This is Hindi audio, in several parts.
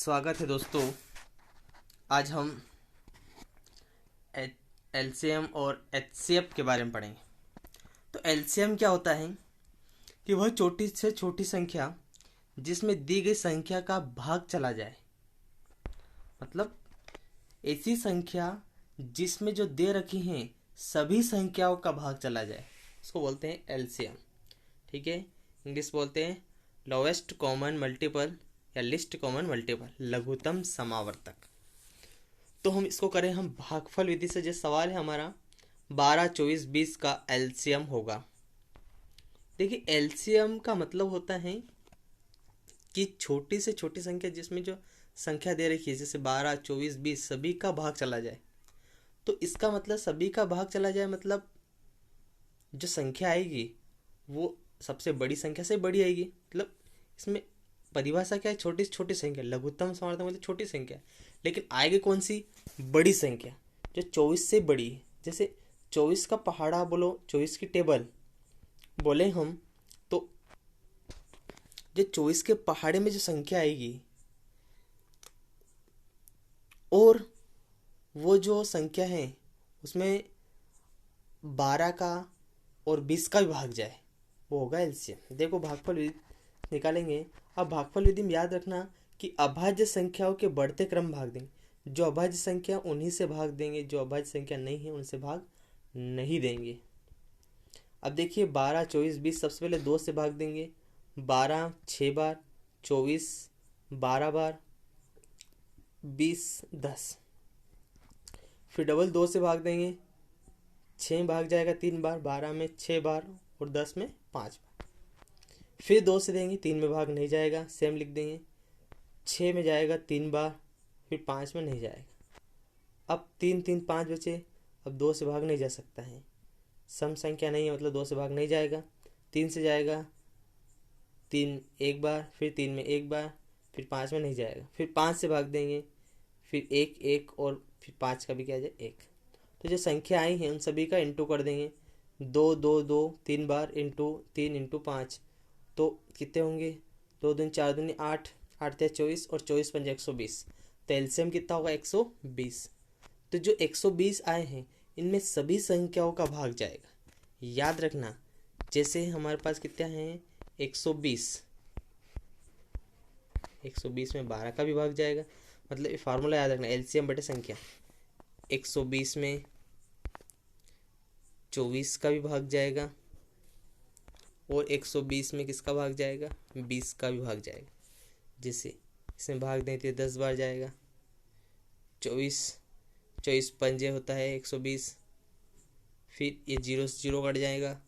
स्वागत है दोस्तों। आज हम एलसीएम और एचसीएफ के बारे में पढ़ेंगे। तो एलसीएम क्या होता है कि वह छोटी से छोटी संख्या जिसमें दी गई संख्या का भाग चला जाए, मतलब ऐसी संख्या जिसमें जो दे रखी हैं सभी संख्याओं का भाग चला जाए, उसको बोलते हैं एलसीएम। ठीक है, इंग्लिश बोलते हैं लोवेस्ट कॉमन मल्टीपल या लिस्ट कॉमन मल्टीपल, लघुत्तम समावर्तक। तो हम इसको करें हम भागफल विधि से। जो सवाल है हमारा 12, 24, 20 का एलसीएम होगा। देखिए, एलसीएम का मतलब होता है कि छोटी से छोटी संख्या जिसमें जो संख्या दे रखी है, जैसे 12, 24, 20 सभी का भाग चला जाए। तो इसका मतलब सभी का भाग चला जाए, मतलब जो संख्या आएगी वो सबसे बड़ी संख्या से बड़ी आएगी। मतलब इसमें परिभाषा क्या है, छोटी से छोटी संख्या, लघुत्तम समावर्तक मतलब छोटी संख्या, लेकिन आएगी कौन सी, बड़ी संख्या जो 24 से बड़ी है। जैसे 24 का पहाड़ा बोलो, 24 की टेबल बोले हम, तो जो 24 के पहाड़े में जो संख्या आएगी और वो जो संख्या है उसमें 12 का और 20 का भी भाग जाए, वो होगा एलसीएम। देखो, भागफल विधि निकालेंगे। अब भागफल विधि में याद रखना कि अभाज्य संख्याओं के बढ़ते क्रम भाग देंगे। जो अभाज्य संख्या उन्हीं से भाग देंगे, जो अभाज्य संख्या नहीं है उनसे भाग नहीं देंगे। अब देखिए, 12, 24, 20 सबसे पहले 2 से भाग देंगे। 12 6 बार, 24 12 बार, 20 10। फिर डबल 2 से भाग देंगे, 6 भाग जाएगा 3 बार, 12 में 6 बार और 10 में 5 बार। फिर 2 से देंगे, 3 में भाग नहीं जाएगा, सेम लिख देंगे। 6 में जाएगा 3 बार, फिर 5 में नहीं जाएगा। अब 3 3 5 बचे। अब 2 से भाग नहीं जा सकता है, सम संख्या नहीं है, मतलब 2 से भाग नहीं जाएगा। 3 से जाएगा, 3 एक बार, फिर 3 में एक बार, फिर 5 में नहीं जाएगा। फिर 5 से भाग देंगे, फिर 1 1 और फिर 5 का भी क्या जाए 1। तो जो संख्या आई है उन सभी का इंटू कर देंगे। 2 2 2 3 बार इंटू 3 इंटू 5, तो कितने होंगे, 2 दूनी 4 दूनी 8, 8 3 24 और 24 5 120। तो एलसीएम कितना होगा, 120। तो जो 120 आए हैं इनमें सभी संख्याओं का भाग जाएगा। याद रखना, जैसे हमारे पास कितना है 120, 120 में 12 का भी भाग जाएगा। मतलब ये फार्मूला याद रखना, एलसीएम बटे संख्या। 120 में 24 का भी भाग जाएगा और 120 में किसका भाग जाएगा, 20 का भी भाग जाएगा। जैसे इसमें भाग दें तो 10 बार जाएगा। 24 24 पंजे होता है 120, फिर ये 0 से 0 कट जाएगा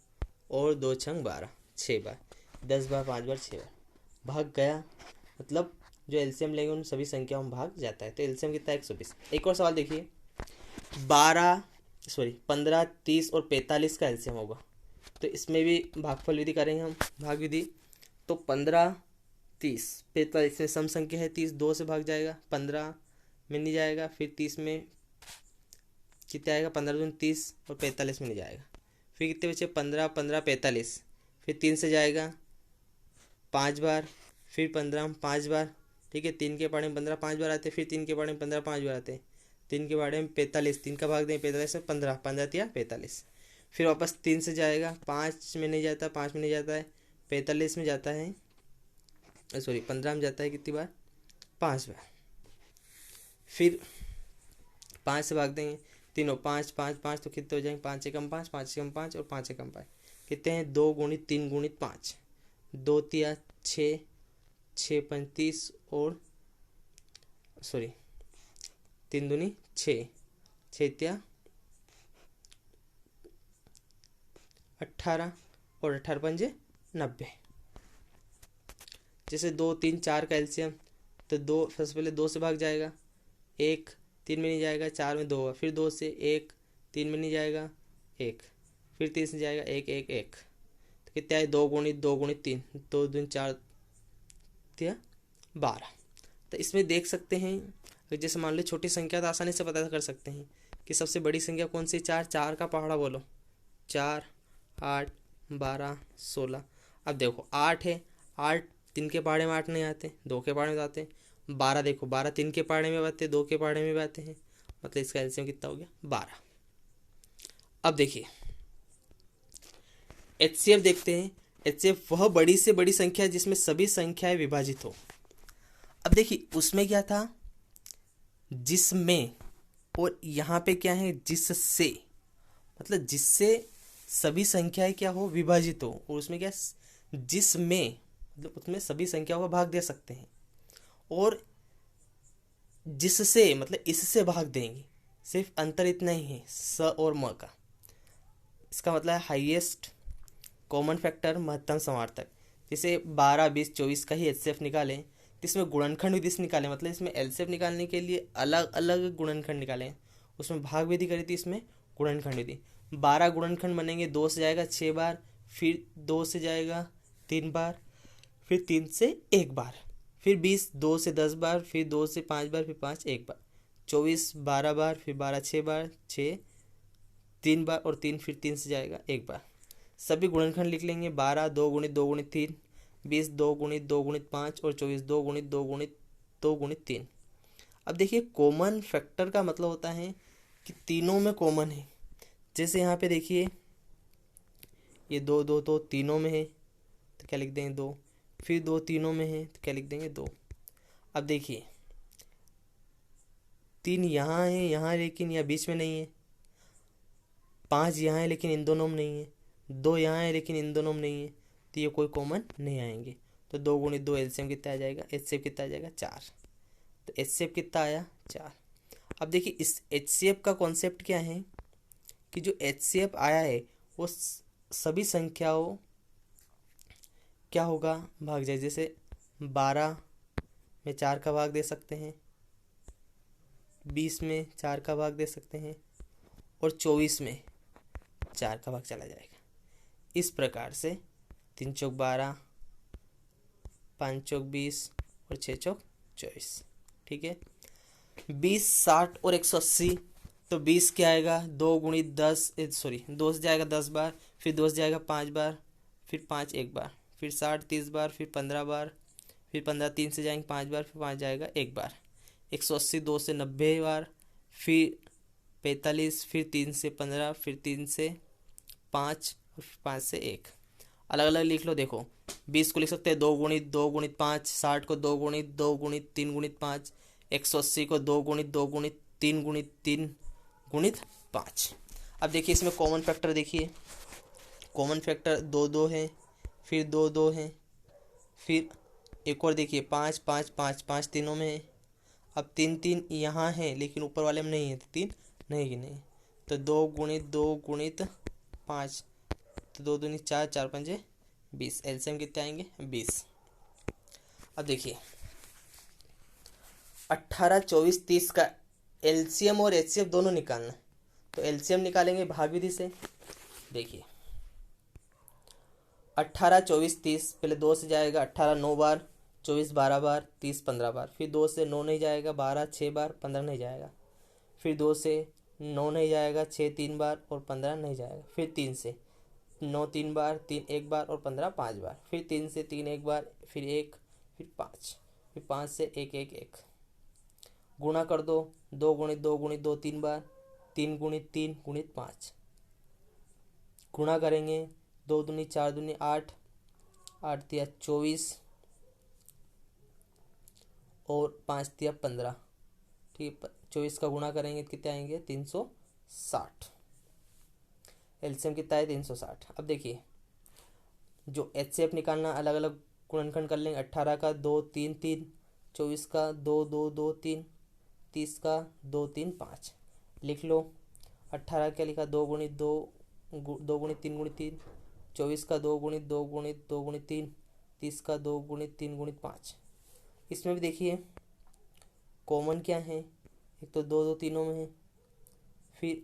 और 2 छंग 12, 6 बार, 10 बार 5 बार 6 बार भाग गया। मतलब जो एलसीएम लेंगे उन सभी संख्याओं में भाग जाता है। तो एलसीएम कितना है, 120। एक और सवाल देखिए, 15, 30 और 45 का एलसीएम होगा। तो इसमें भी भागफल विधि करेंगे हम, भाग विधि। तो 15, 30, 45 में सम संख्या है 30, 2 से भाग जाएगा, 15 में नहीं जाएगा। फिर 30 में कितना आएगा, 15 दूनी 30 और 45 में नहीं जाएगा। फिर कितने बचे, 15 15 45, फिर 3 से जाएगा 5 बार, फिर 15 में 5 बार। ठीक है, 3 के पहाड़े में 15 5 बार आते हैं, फिर 3 के पहाड़े में 15 5 बार आते हैं। 3 के पहाड़े में 45, 3 का भाग दें 45 में 15, 15 या 45। फिर वापस 3 से जाएगा, 5 में नहीं जाता, 5 में नहीं जाता है, 45 में जाता है, 15 में जाता है कितनी बार, 5 बार। फिर 5 से भाग देंगे, तीनों 5 5 5, तो कितने हो जाएंगे, 5 एकम 5, 5 एकम 5 और 5 एकम 5 कितने हैं, 2 गुणित 3 गुणित 5, 2 तिया 6, 6 35 और 3 दूनी 6, 6 तिया 18 और 18 पंजे 90। जैसे 2 3 4 का एलसीएम, तो 2 सबसे पहले 2 से भाग जाएगा, 1 3 में नहीं जाएगा, 4 में 2 होगा, फिर 2 से 1 3 में नहीं जाएगा 1, फिर 3 से जाएगा 1 1 1। तो कितना है, 2 गुणित 2 गुणित 3, 2 दूनी 4 तिया 12। तो इसमें देख सकते हैं, जैसे मान लो छोटी संख्या तो आसानी से पता कर सकते हैं कि सबसे बड़ी संख्या कौन सी, 4, 4 का पहाड़ा बोलो, 4 8 12 16। अब देखो 8 है, 8 3 के पहाड़े में 8 नहीं आते, 2 के पहाड़े में आते हैं, 12 देखो, 12 3 के पहाड़े में आते हैं, 2 के पहाड़े में भी आते हैं, मतलब इसका एलसीएम कितना हो गया 12। अब देखिए एचसीएफ देखते हैं। एचसीएफ वह बड़ी से बड़ी संख्या है जिसमें सभी संख्याएं विभाजित हो। अब देखिए उसमें क्या था, जिसमें, और यहाँ पे क्या है जिससे, मतलब जिससे सभी संख्याएं क्या हो विभाजित हो, और उसमें क्या जिसमें, मतलब उसमें सभी संख्याओं का भाग दे सकते हैं, और जिससे मतलब इससे भाग देंगे। सिर्फ अंतर इतना ही है स और म का। इसका मतलब है हाईएस्ट कॉमन फैक्टर महत्तम समार्थक। जैसे 12 20 24 का ही एचसीएफ निकालें तो इसमें गुणनखंड विधि से निकालें, मतलब इसमें एलसीएफ निकालने के लिए अलग अलग गुणनखंड निकालें। उसमें भाग विधि करी थी, इसमें गुणनखंड विधि। 12 गुणनखंड बनेंगे, 2 से जाएगा 6 बार, फिर 2 से जाएगा 3 बार, फिर 3 से 1 बार, फिर 20 2 से 10 बार, फिर 2 से 5 बार, फिर 5 1 बार, 24 12 बार, फिर 12 6 बार, 6 3 बार, और 3 फिर 3 से जाएगा 1 बार। सभी गुणनखंड लिख लेंगे। 12 2 गुणित 2 गुणित 3, 20 2 गुणित 2 गुणित 5, और 24 2 गुणित 2 गुणित 2 गुणित 3। अब देखिए कॉमन फैक्टर का मतलब होता है कि तीनों में कॉमन है। जैसे यहाँ पे देखिए ये 2 2 तो तीनों में है, तो क्या लिख देंगे 2, फिर 2 तीनों में है तो क्या लिख देंगे 2। अब देखिए 3 यहाँ है, यहाँ लेकिन यह बीच में नहीं है, 5 यहाँ है लेकिन इन दोनों में नहीं है, 2 यहाँ है लेकिन इन दोनों में नहीं है, तो ये कोई कॉमन नहीं आएंगे। तो 2 गुणित 2 एलसीएम कितना आ जाएगा, एचसीएफ कितना आ जाएगा 4। तो एचसीएफ कितना आया 4। अब देखिए इस एचसीएफ का कॉन्सेप्ट क्या है कि जो एचसीएफ आया है वो सभी संख्याओं क्या होगा भाग जाए। जैसे 12 में 4 का भाग दे सकते हैं, 20 में 4 का भाग दे सकते हैं, और 24 में 4 का भाग चला जाएगा। इस प्रकार से 3 चौक 12, 5 चौक 20, और 6 चौक 24। ठीक है। 20 60 और 180, तो 20 क्या आएगा 2 गुणित 10, सॉरी 2 से जाएगा 10 बार, फिर 2 से जाएगा 5 बार, फिर 5 1 बार, फिर 60 30 बार, फिर 15 बार, फिर 15 3 से जाएंगे 5 बार, फिर 5 जाएगा 1 बार। 180 2 से 90 बार, फिर 45, फिर 3 से 15, फिर 3 से 5, और फिर 5 से 1। अलग अलग लिख लो। देखो 20 को लिख सकते हैं 2 गुणित 5, 60 को 2 गुणित 2 गुणित 3 गुणित 5, 180 को 2 गुणित 2 गुणित 3 गुणित 3 गुणित 5। अब देखिए इसमें कॉमन फैक्टर देखिए, कॉमन फैक्टर 2 2 है, फिर 2 2 है, फिर एक और देखिए 5 5 5 5 तीनों में है। अब 3 3 यहाँ है लेकिन ऊपर वाले में नहीं है, तो 3 नहीं कि नहीं, तो 2 गुणित 2 गुणित 5, तो 2 दूनी 4, 4 पंजे 20। एलसीएम कितने आएंगे 20। अब देखिए 18 24 30 का एलसीएम और एचसीएफ दोनों निकालना है। तो एलसीएम निकालेंगे भाग विधि से। देखिए 18 24 30, पहले 2 से जाएगा 18 9 बार, 24 12 बार, 30 15 बार, फिर 2 से 9 नहीं जाएगा 12 6 बार, 15 नहीं जाएगा, फिर 2 से 9 नहीं जाएगा 6 3 बार, और 15 नहीं जाएगा, फिर 3 से 9 3 बार, 3 1 बार, और 15 5 बार, फिर 3 से 3 1 बार, फिर 1, फिर 5, फिर 5 से 1 1 1। गुणा कर दो, 2 गुणित 2 गुणित 2 3 बार, 3 गुणित 3 गुणित 5। गुणा करेंगे 2 दूनी 4 दूनी 8, 8 तिया 24, और 5 तिया 15। ठीक है, 24 का गुणा करेंगे तो कितने आएंगे 360। एलसीएम कितना है 360। अब देखिए जो एचसीएफ निकालना, अलग अलग गुणनखंड कर लेंगे। 18 का 2 3 3, 24 का 2 2 2 3, 30 का 2 3 5। लिख लो 18 क्या लिखा 2 गुणित 2 2 गुणित 3 गुणित 3, 24 का 2 गुणित 2 गुणित 2 गुणित 3, 30 का 2 गुणित 3 गुणित 5। इसमें भी देखिए कॉमन क्या है, एक तो 2 2 तीनों में है, फिर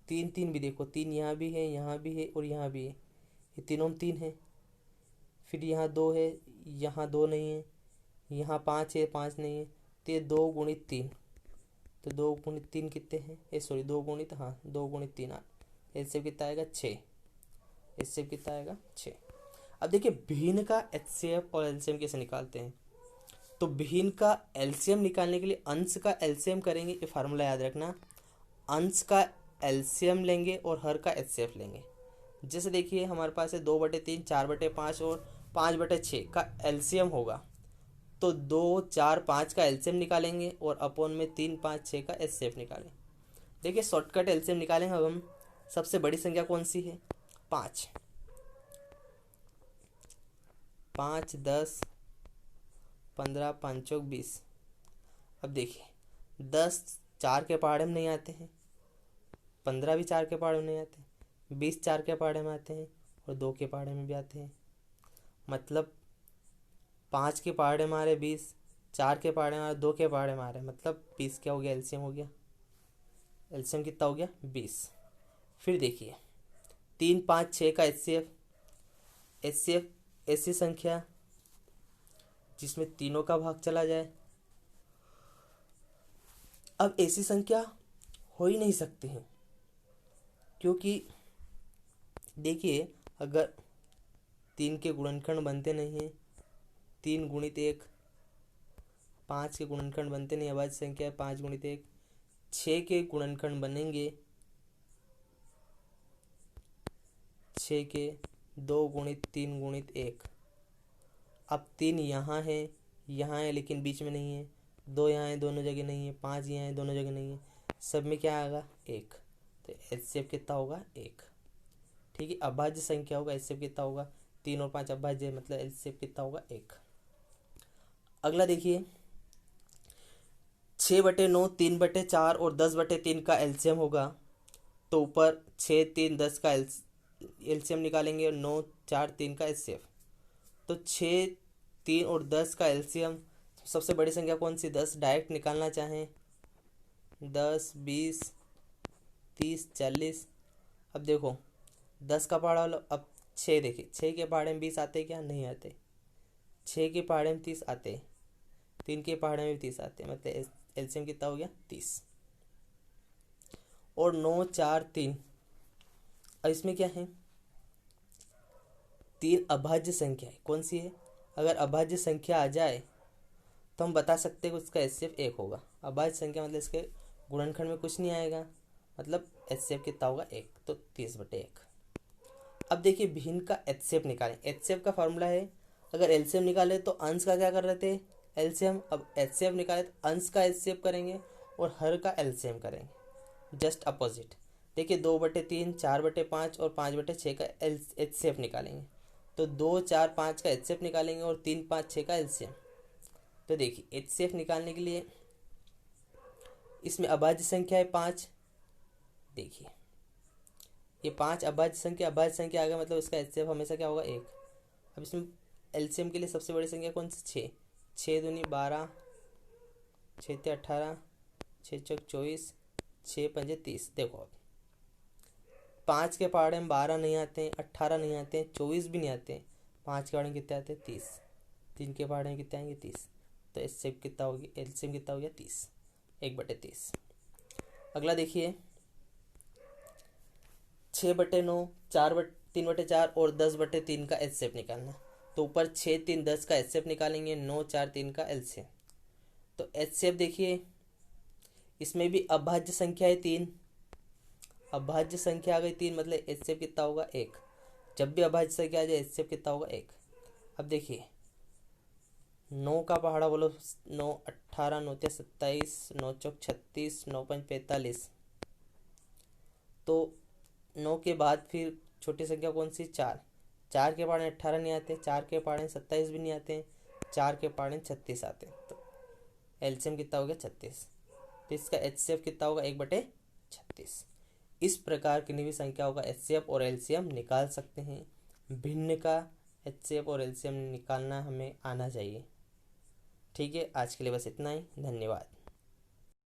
3 3 भी देखो, 3 यहाँ भी है, यहाँ भी है, और यहाँ भी है, ये तीनों में 3 है। फिर यहाँ 2 है, यहाँ 2 नहीं है, यहाँ 5 है, 5 नहीं है, तो ये 2 गुणित 3। तो 2 गुणित 3 कितने हैं, ये सॉरी 2 गुणित, हाँ 2 गुणित 3, एचसीएफ कितना आएगा 6। एचसीएफ कितना आएगा 6। अब देखिए भिन्न का एचसीएफ और एलसीएम कैसे निकालते हैं। तो भिन्न का एलसीएम निकालने के लिए अंश का एलसीएम करेंगे, ये फार्मूला याद रखना। अंश का एलसीएम लेंगे और हर का एचसीएफ लेंगे। जैसे देखिए हमारे पास है 2/3, 4/5 और 5/6 का एलसीएम होगा, तो 2, 4, 5 का एलसीएम निकालेंगे और अपॉन में 3, 5, 6 का एचसीएफ निकालें। देखिए शॉर्टकट एलसीएम निकालेंगे। अब हम सबसे बड़ी संख्या कौन सी है? 5, 5, 10, 15, 5 चौक 20। अब देखिए 10 4 के पहाड़े में नहीं आते हैं, 15 भी 4 के पहाड़े में नहीं आते, 20 4 के पहाड़े में आते हैं और 2 के पहाड़े में भी आते हैं। मतलब 5 के पहाड़े मारे 20, 4 के पहाड़े मारे, 2 के पहाड़े मारे, मतलब 20 क्या हो गया? एलसीएम हो गया। एलसीएम कितना हो गया? 20। फिर देखिए 3, 5, 6 का एचसीएफ। एचसीएफ ऐसी संख्या जिसमें तीनों का भाग चला जाए। अब ऐसी संख्या हो ही नहीं सकती है, क्योंकि देखिए अगर 3 के गुणनखंड बनते नहीं हैं, 3 गुणित 1, 5 के गुणनखंड बनते नहीं, अभाज्य संख्या है 5 गुणित 1, 6 के गुणनखंड बनेंगे, 6 के 2 गुणित 3 गुणित 1। अब 3 यहाँ है लेकिन बीच में नहीं है, 2 यहाँ है दोनों जगह नहीं है, 5 यहाँ है दोनों जगह नहीं है, सब में क्या आएगा? 1। तो एचसीएफ कितना होगा? 1। ठीक है, अभाज्य संख्या होगा, एचसीएफ कितना होगा? 3 और 5 अभाज्य, मतलब एचसीएफ कितना होगा? 1। अगला देखिए 6/9, 3/4 और 10/3 का एलसीएम होगा। तो ऊपर 6, 3, 10 का एलसीएम निकालेंगे और 9, 4, 3 का एचसीएफ। तो 6, 3 और 10 का एलसीएम, सबसे बड़ी संख्या कौन सी? 10 डायरेक्ट निकालना चाहें, 10, 20, 30, 40। अब देखो 10 का पहाड़ा लो, अब 6 देखिए, 6 के पहाड़े में 20 आते क्या? नहीं आते। 6 के पहाड़े में 30 आते, 3 के पहाड़े में भी 30 आते, मतलब एलसीएम कितना हो गया? 30। और 9, 4, 3। अब इसमें क्या है? 3 अभाज्य संख्या है, कौन सी है? अगर अभाज्य संख्या आ जाए तो हम बता सकते हैं कि उसका एचसीएफ 1 होगा। अभाज्य संख्या मतलब इसके गुणनखंड में कुछ नहीं आएगा, मतलब एचसीएफ कितना होगा? 1। तो 30/1। अब देखिए भिन्न का एचसीएफ निकालें। एचसीएफ का फॉर्मूला है, अगर एलसीएम निकाले तो अंश का क्या कर रहे थे? एलसीएम। अब एचसीएफ निकाले तो अंश का एचसीएफ करेंगे और हर का एलसीएम करेंगे, जस्ट अपोजिट। देखिए 2/3, 4/5 और 5/6 का एचसीएफ निकालेंगे। तो 2, 4, 5 का एचसीएफ निकालेंगे और 3, 5, 6 का एलसीएम। तो देखिए एचसीएफ निकालने के लिए इसमें अभाज्य संख्या है 5। देखिए ये 5 अभाज्य संख्या आ गया, मतलब इसका एचसीएफ हमेशा क्या होगा? 1। अब इसमें एलसीएम के लिए सबसे बड़ी संख्या कौन सी? 6। 6 दूनी 12, 6 ते 18, 6 चौक 24, 6 पंजे 30। देखो अब 5 के पहाड़े में 12 नहीं आते हैं, 18 नहीं आते हैं, 24 भी नहीं आते हैं, 5 के पहाड़े में कितने आते हैं? 30। 3 के पहाड़े में कितने आएंगे? 30। तो एचसीएफ कितना होगी? एलसीएम कितना हो गया? 30, 1/30। अगला देखिए 6/9, 3/4 और 10/3 का एचसीएफ निकालना। तो ऊपर 6, 3, 10 का एचसीएफ निकालेंगे, 9, 4, 3 का एलसीएम। तो एचसीएफ देखिए इसमें भी अभाज्य संख्या है 3। अभाज्य संख्या आ गई 3, मतलब एचसीएफ कितना होगा? 1। जब भी अभाज्य संख्या आ जाए एचसीएफ कितना होगा? 1। अब देखिए 9 का पहाड़ा बोलो, 9, 18, 9 ते 27, 9 चौक 36, 9 पंच 45। तो 9 के बाद फिर छोटी संख्या कौन सी? 4। 4 के पहाड़े 18 नहीं आते, 4 के पहाड़े 27 भी नहीं आते, 4 के पहाड़े 36 आते। तो एलसीएम कितना हो गया? 36। तो इसका एचसीएफ कितना होगा? 1/36। इस प्रकार किन्हीं भी संख्याओं का एचसीएफ और एलसीएम निकाल सकते हैं। भिन्न का एचसीएफ और एलसीएम निकालना हमें आना चाहिए। ठीक है, आज के लिए बस इतना ही। धन्यवाद।